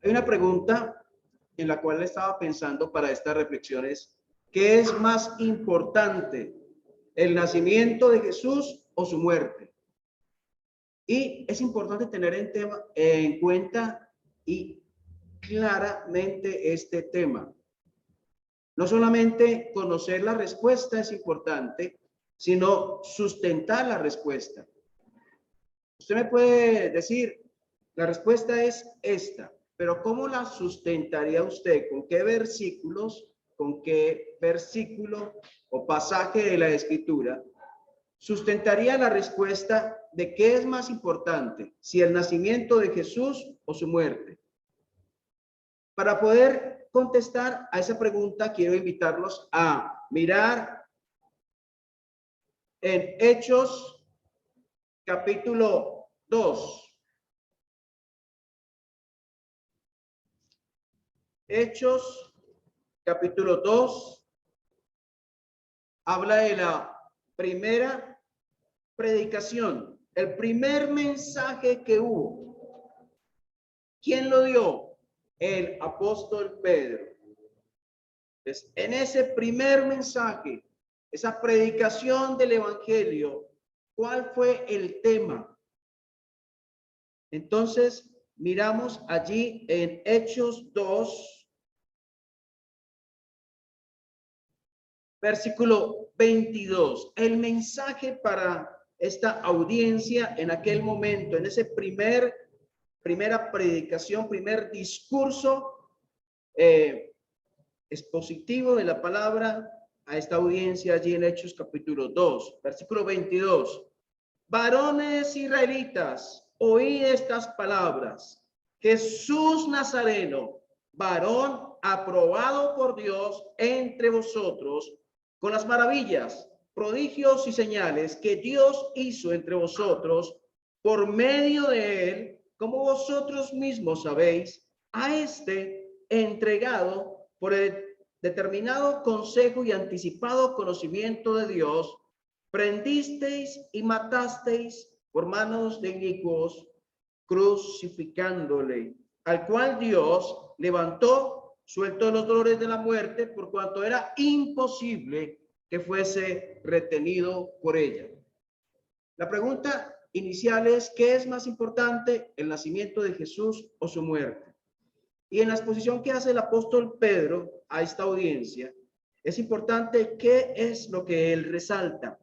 Hay una pregunta en la cual estaba pensando para estas reflexiones. ¿Qué es más importante, el nacimiento de Jesús o su muerte? Y es importante tener en cuenta y claramente este tema. No solamente conocer la respuesta es importante, sino sustentar la respuesta. Usted me puede decir, la respuesta es esta, pero ¿cómo la sustentaría usted? ¿Con qué versículos, con qué versículo o pasaje de la Escritura sustentaría la respuesta de qué es más importante, si el nacimiento de Jesús o su muerte? Para poder contestar a esa pregunta, quiero invitarlos a mirar en Hechos capítulo 2. Hechos capítulo 2 habla de la primera predicación, el primer mensaje que hubo. ¿Quién lo dio? El apóstol Pedro. Entonces, en ese primer mensaje, esa predicación del evangelio, ¿cuál fue el tema? Entonces, miramos allí en Hechos 2, versículo 22. El mensaje para esta audiencia en aquel momento, en ese primera predicación, primer discurso expositivo de la palabra a esta audiencia allí en Hechos capítulo 2, versículo 22. Varones israelitas, oíd estas palabras. Jesús Nazareno, varón aprobado por Dios entre vosotros, con las maravillas, prodigios y señales que Dios hizo entre vosotros por medio de él, como vosotros mismos sabéis, a este entregado por el determinado consejo y anticipado conocimiento de Dios, prendisteis y matasteis por manos de inicuos, crucificándole, al cual Dios levantó, suelto los dolores de la muerte, por cuanto era imposible que fuese retenido por ella. La pregunta inicial es, ¿qué es más importante, el nacimiento de Jesús o su muerte? Y en la exposición que hace el apóstol Pedro a esta audiencia, es importante qué es lo que él resalta.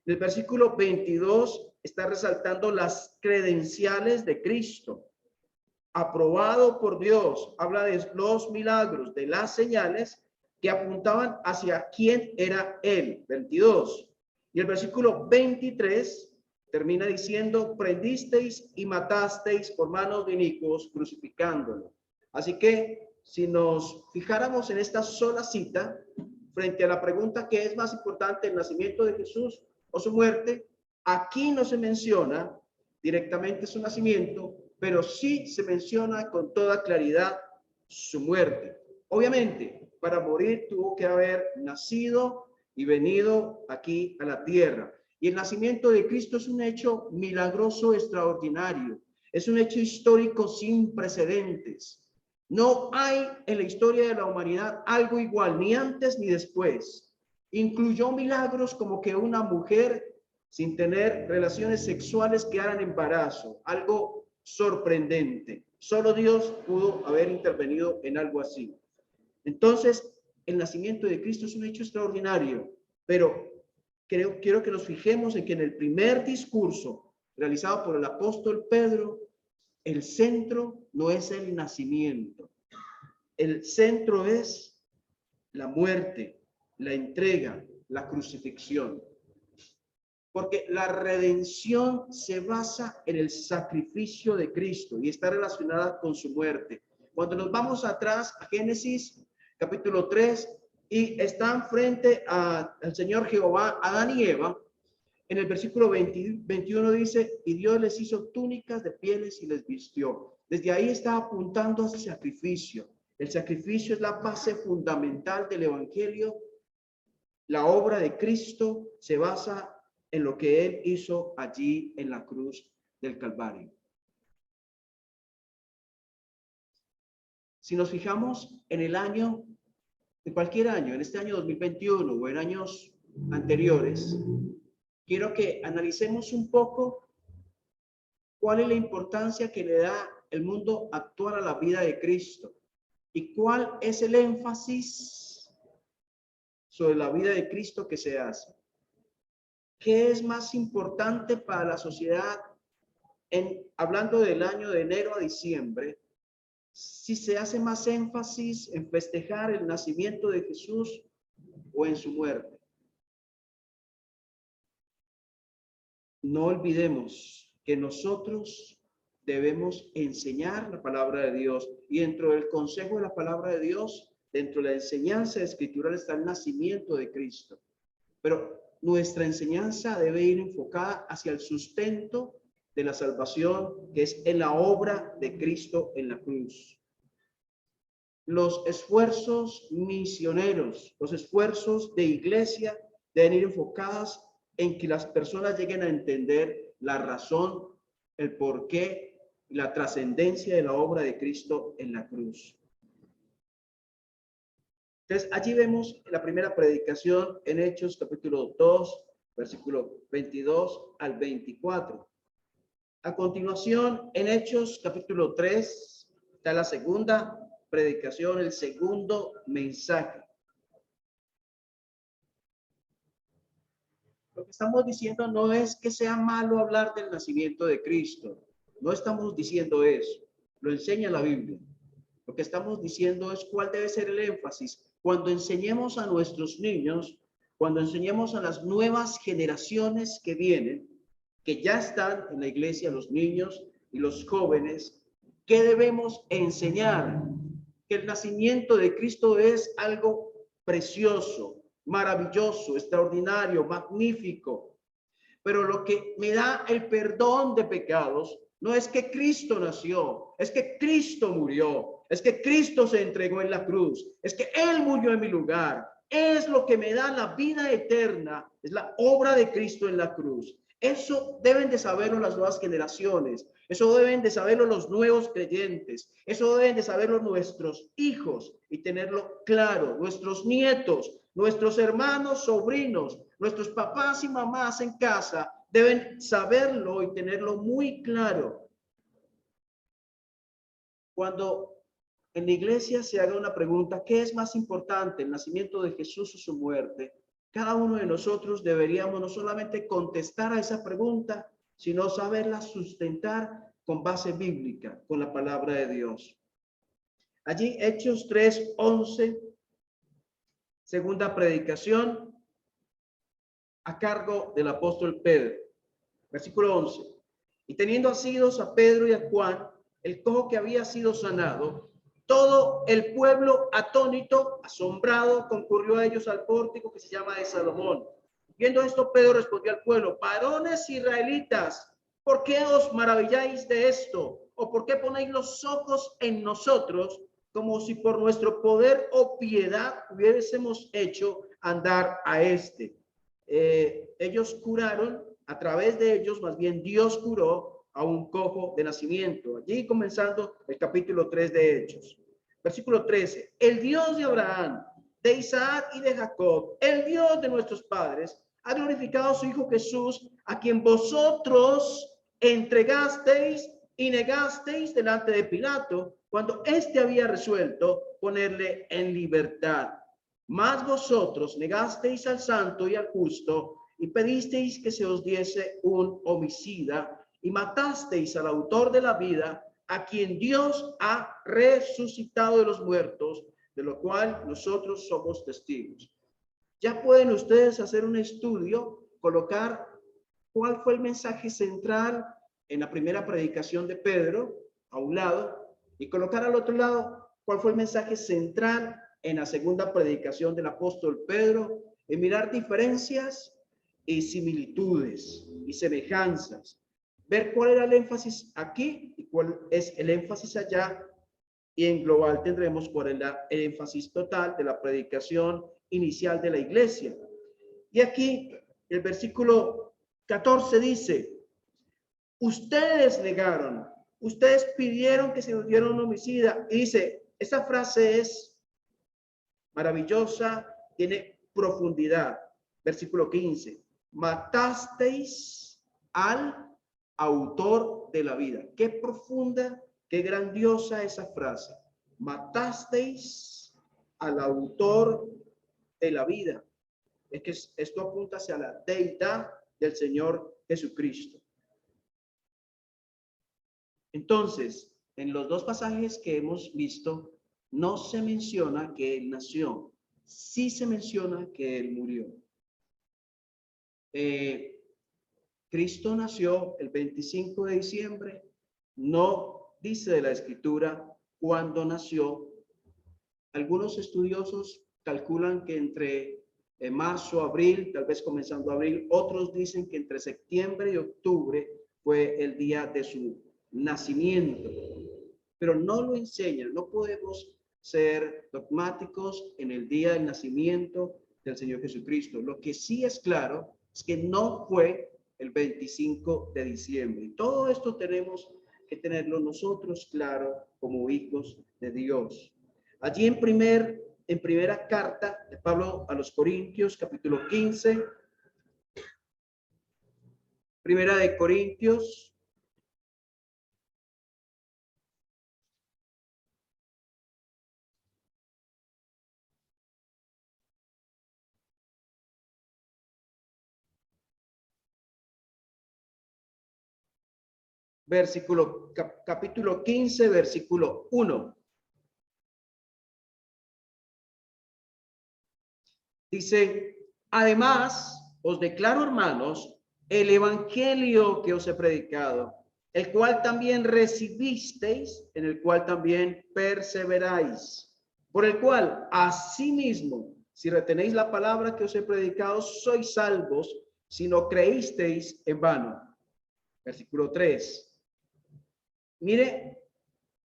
El versículo 22 está resaltando las credenciales de Cristo, aprobado por Dios. Habla de los milagros, de las señales que apuntaban hacia quién era él. 22. Y el versículo 23 termina diciendo, prendisteis y matasteis por manos de inicuos, crucificándolo. Así que si nos fijáramos en esta sola cita, frente a la pregunta ¿qué es más importante, el nacimiento de Jesús o su muerte? Aquí no se menciona directamente su nacimiento, pero sí se menciona con toda claridad su muerte. Obviamente, para morir tuvo que haber nacido y venido aquí a la tierra. Y el nacimiento de Cristo es un hecho milagroso, extraordinario. Es un hecho histórico sin precedentes. No hay en la historia de la humanidad algo igual, ni antes ni después. Incluyó milagros como que una mujer sin tener relaciones sexuales quedara en embarazo, algo sorprendente. Solo Dios pudo haber intervenido en algo así. Entonces, el nacimiento de Cristo es un hecho extraordinario, pero quiero que nos fijemos en que en el primer discurso realizado por el apóstol Pedro, el centro no es el nacimiento, el centro es la muerte, la entrega, la crucifixión. Porque la redención se basa en el sacrificio de Cristo y está relacionada con su muerte. Cuando nos vamos atrás a Génesis capítulo 3 y están frente al Señor Jehová, Adán y Eva, en el versículo 21 dice, y Dios les hizo túnicas de pieles y les vistió. Desde ahí está apuntando a ese sacrificio. El sacrificio es la base fundamental del evangelio. La obra de Cristo se basa en lo que él hizo allí en la cruz del Calvario. Si nos fijamos en el año, en cualquier año, en este año 2021 o en años anteriores, quiero que analicemos un poco cuál es la importancia que le da el mundo actual a la vida de Cristo y cuál es el énfasis sobre la vida de Cristo que se hace. ¿Qué es más importante para la sociedad hablando del año de enero a diciembre? Si se hace más énfasis en festejar el nacimiento de Jesús o en su muerte. No olvidemos que nosotros debemos enseñar la palabra de Dios, y dentro del consejo de la palabra de Dios, dentro de la enseñanza escritural, está el nacimiento de Cristo. Pero nuestra enseñanza debe ir enfocada hacia el sustento de la salvación, que es en la obra de Cristo en la cruz. Los esfuerzos misioneros, los esfuerzos de iglesia deben ir enfocados en que las personas lleguen a entender la razón, el porqué y la trascendencia de la obra de Cristo en la cruz. Entonces, allí vemos la primera predicación en Hechos capítulo 2, versículo 22 al 24. A continuación, en Hechos capítulo 3, está la segunda predicación, el segundo mensaje. Lo que estamos diciendo no es que sea malo hablar del nacimiento de Cristo. No estamos diciendo eso. Lo enseña la Biblia. Lo que estamos diciendo es cuál debe ser el énfasis. Cuando enseñemos a nuestros niños, cuando enseñemos a las nuevas generaciones que vienen, que ya están en la iglesia, los niños y los jóvenes, ¿qué debemos enseñar? Que el nacimiento de Cristo es algo precioso, maravilloso, extraordinario, magnífico. Pero lo que me da el perdón de pecados no es que Cristo nació, es que Cristo murió, es que Cristo se entregó en la cruz, es que Él murió en mi lugar. Es lo que me da la vida eterna, es la obra de Cristo en la cruz. Eso deben de saberlo las nuevas generaciones, eso deben de saberlo los nuevos creyentes, eso deben de saberlo nuestros hijos y tenerlo claro, nuestros nietos, nuestros hermanos, sobrinos, nuestros papás y mamás en casa deben saberlo y tenerlo muy claro. Cuando en la iglesia se haga una pregunta, ¿qué es más importante, el nacimiento de Jesús o su muerte? Cada uno de nosotros deberíamos no solamente contestar a esa pregunta, sino saberla sustentar con base bíblica, con la palabra de Dios. Allí, Hechos 3:11, segunda predicación a cargo del apóstol Pedro. Versículo 11. Y teniendo asidos a Pedro y a Juan, el cojo que había sido sanado, todo el pueblo atónito, asombrado, concurrió a ellos al pórtico que se llama de Salomón. Viendo esto, Pedro respondió al pueblo: varones israelitas, ¿por qué os maravilláis de esto? ¿O por qué ponéis los ojos en nosotros, como si por nuestro poder o piedad hubiésemos hecho andar a este? Ellos curaron, a través de ellos, más bien Dios curó a un cojo de nacimiento. Allí comenzando el capítulo 3 de Hechos. Versículo 13. El Dios de Abraham, de Isaac y de Jacob, el Dios de nuestros padres, ha glorificado a su Hijo Jesús, a quien vosotros entregasteis y negasteis delante de Pilato, cuando éste había resuelto ponerle en libertad. Mas vosotros negasteis al santo y al justo, y pedisteis que se os diese un homicida, y matasteis al autor de la vida, a quien Dios ha resucitado de los muertos, de lo cual nosotros somos testigos. Ya pueden ustedes hacer un estudio, colocar cuál fue el mensaje central en la primera predicación de Pedro, a un lado, y colocar al otro lado cuál fue el mensaje central en la segunda predicación del apóstol Pedro, y mirar diferencias y similitudes y semejanzas. Ver cuál era el énfasis aquí y cuál es el énfasis allá, y en global tendremos cuál es el énfasis total de la predicación inicial de la iglesia. Y aquí el versículo 14 dice: ustedes negaron, ustedes pidieron que se nos diera un homicida, y dice: Esta frase es maravillosa, tiene profundidad. Versículo 15. Matasteis al autor de la vida. Qué profunda, qué grandiosa esa frase. Matasteis al autor de la vida. Es que esto apunta hacia la deidad del Señor Jesucristo. Entonces, en los dos pasajes que hemos visto, no se menciona que él nació, sí se menciona que él murió. Cristo nació el 25 de diciembre, no dice de la Escritura cuándo nació. Algunos estudiosos calculan que entre marzo, abril, tal vez comenzando abril, otros dicen que entre septiembre y octubre fue el día de su nacimiento, pero no lo enseña. No podemos ser dogmáticos en el día del nacimiento del Señor Jesucristo. Lo que sí es claro es que no fue el 25 de diciembre. Todo esto tenemos que tenerlo nosotros claro como hijos de Dios. Allí en primera carta de Pablo a los Corintios, capítulo 15, primera de Corintios, capítulo 15, versículo 1. Dice, además, os declaro, hermanos, el evangelio que os he predicado, el cual también recibisteis, en el cual también perseveráis, por el cual, asimismo, si retenéis la palabra que os he predicado, sois salvos, si no creísteis en vano. Versículo 3. Mire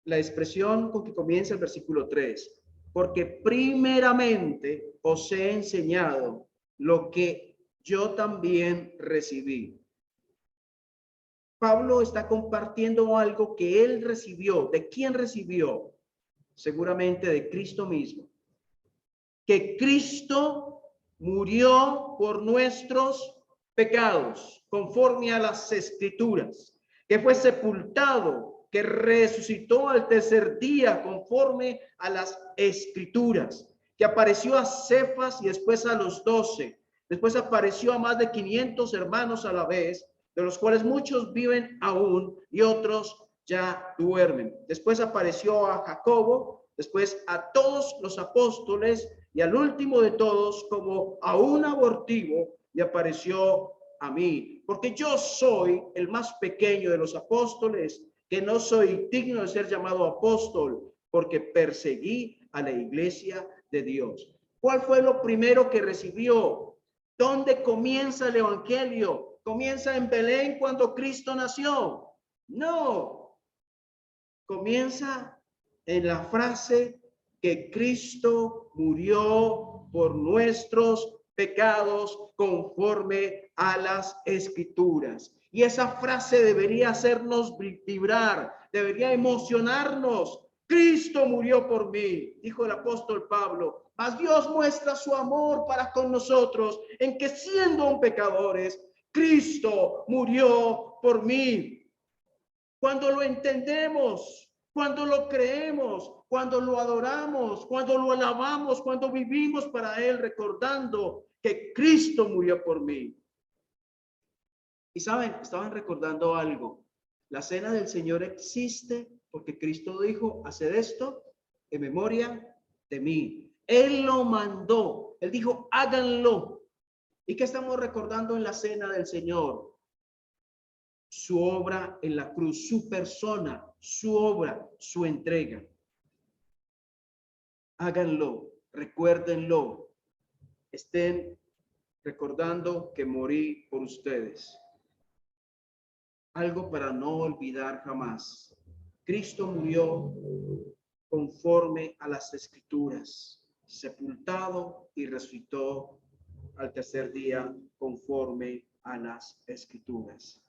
la expresión con que comienza el versículo 3. Porque primeramente os he enseñado lo que yo también recibí. Pablo está compartiendo algo que él recibió. ¿De quién recibió? Seguramente de Cristo mismo. Que Cristo murió por nuestros pecados, conforme a las Escrituras, que fue sepultado, que resucitó al tercer día, conforme a las Escrituras, que apareció a Cefas y después a los 12, después apareció a más de 500 hermanos a la vez, de los cuales muchos viven aún y otros ya duermen. Después apareció a Jacobo, después a todos los apóstoles, y al último de todos, como a un abortivo, le apareció a mí, porque yo soy el más pequeño de los apóstoles, que no soy digno de ser llamado apóstol, porque perseguí a la iglesia de Dios. ¿Cuál fue lo primero que recibió? ¿Dónde comienza el evangelio? ¿Comienza en Belén cuando Cristo nació? No. Comienza en la frase que Cristo murió por nuestros pecados conforme a las Escrituras. Y esa frase debería hacernos vibrar, debería emocionarnos. Cristo murió por mí, dijo el apóstol Pablo. Mas Dios muestra su amor para con nosotros en que siendo aún pecadores, Cristo murió por mí. Cuando lo entendemos, cuando lo creemos, cuando lo adoramos, cuando lo alabamos, cuando vivimos para Él, recordando que Cristo murió por mí. Y saben, estaban recordando algo. La cena del Señor existe porque Cristo dijo, haced esto en memoria de mí. Él lo mandó. Él dijo, háganlo. ¿Y qué estamos recordando en la cena del Señor? Su obra en la cruz, su persona, su obra, su entrega. Háganlo, recuérdenlo, estén recordando que morí por ustedes. Algo para no olvidar jamás. Cristo murió conforme a las Escrituras, sepultado y resucitó al tercer día conforme a las Escrituras.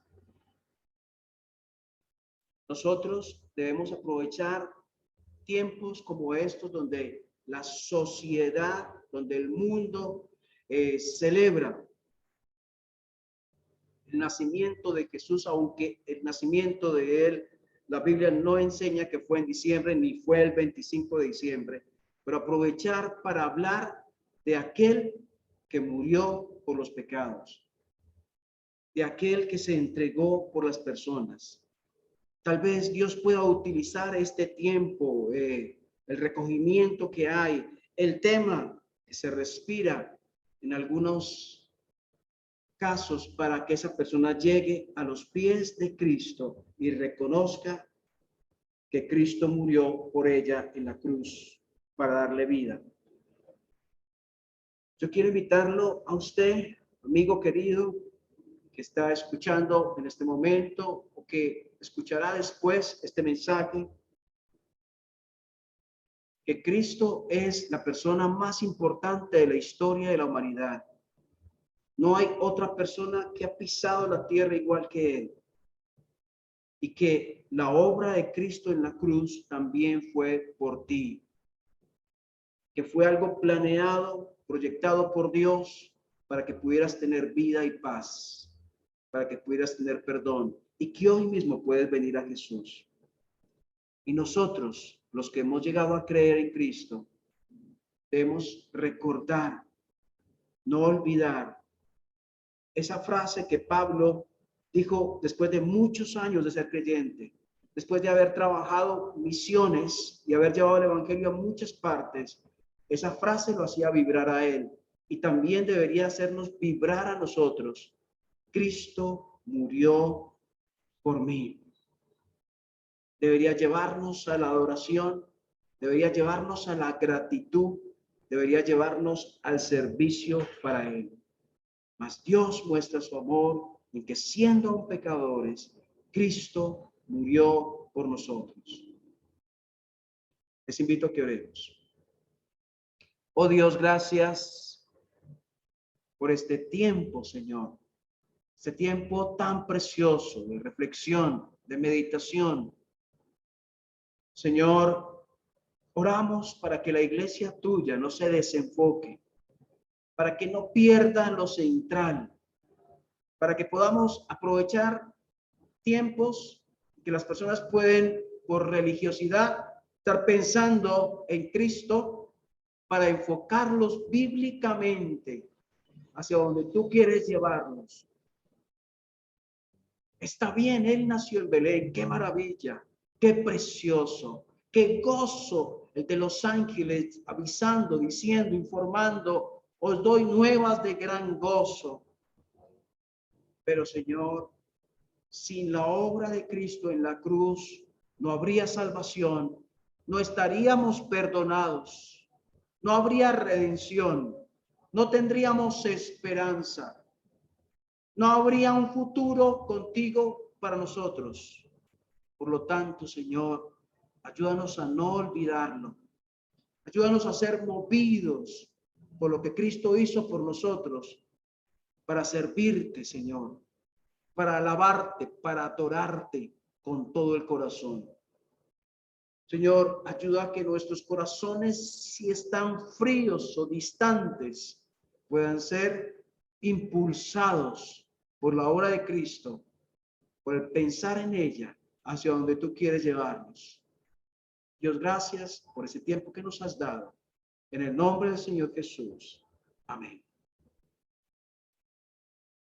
Nosotros debemos aprovechar tiempos como estos donde la sociedad, donde el mundo celebra el nacimiento de Jesús, aunque el nacimiento de él, la Biblia no enseña que fue en diciembre ni fue el 25 de diciembre, pero aprovechar para hablar de aquel que murió por los pecados, de aquel que se entregó por las personas. Tal vez Dios pueda utilizar este tiempo, el recogimiento que hay, el tema que se respira en algunos casos, para que esa persona llegue a los pies de Cristo y reconozca que Cristo murió por ella en la cruz para darle vida. Yo quiero invitarlo a usted, amigo querido, que está escuchando en este momento o que escuchará después este mensaje, que Cristo es la persona más importante de la historia de la humanidad. No hay otra persona que ha pisado la tierra igual que él. Y que la obra de Cristo en la cruz también fue por ti. Que fue algo planeado, proyectado por Dios para que pudieras tener vida y paz, para que pudieras tener perdón y que hoy mismo puedes venir a Jesús. Y nosotros, los que hemos llegado a creer en Cristo, debemos recordar, no olvidar esa frase que Pablo dijo después de muchos años de ser creyente, después de haber trabajado misiones y haber llevado el evangelio a muchas partes. Esa frase lo hacía vibrar a él y también debería hacernos vibrar a nosotros. Cristo murió por mí. Debería llevarnos a la adoración, debería llevarnos a la gratitud, debería llevarnos al servicio para él. Mas Dios muestra su amor en que siendo aún pecadores, Cristo murió por nosotros. Les invito a que oremos. Oh Dios, gracias por este tiempo, Señor. Este tiempo tan precioso de reflexión, de meditación. Señor, oramos para que la iglesia tuya no se desenfoque, para que no pierdan lo central, para que podamos aprovechar tiempos que las personas pueden, por religiosidad, estar pensando en Cristo, para enfocarlos bíblicamente hacia donde tú quieres llevarnos. Está bien, él nació en Belén, qué maravilla, qué precioso, qué gozo el de los ángeles avisando, diciendo, informando, os doy nuevas de gran gozo. Pero Señor, sin la obra de Cristo en la cruz, no habría salvación, no estaríamos perdonados, no habría redención, no tendríamos esperanza, no habría un futuro contigo para nosotros. Por lo tanto, Señor, ayúdanos a no olvidarlo, ayúdanos a ser movidos por lo que Cristo hizo por nosotros, para servirte, Señor, para alabarte, para adorarte con todo el corazón. Señor, ayuda a que nuestros corazones, si están fríos o distantes, puedan ser impulsados por la obra de Cristo, por el pensar en ella, hacia donde tú quieres llevarnos. Dios, gracias por ese tiempo que nos has dado. En el nombre del Señor Jesús. Amén.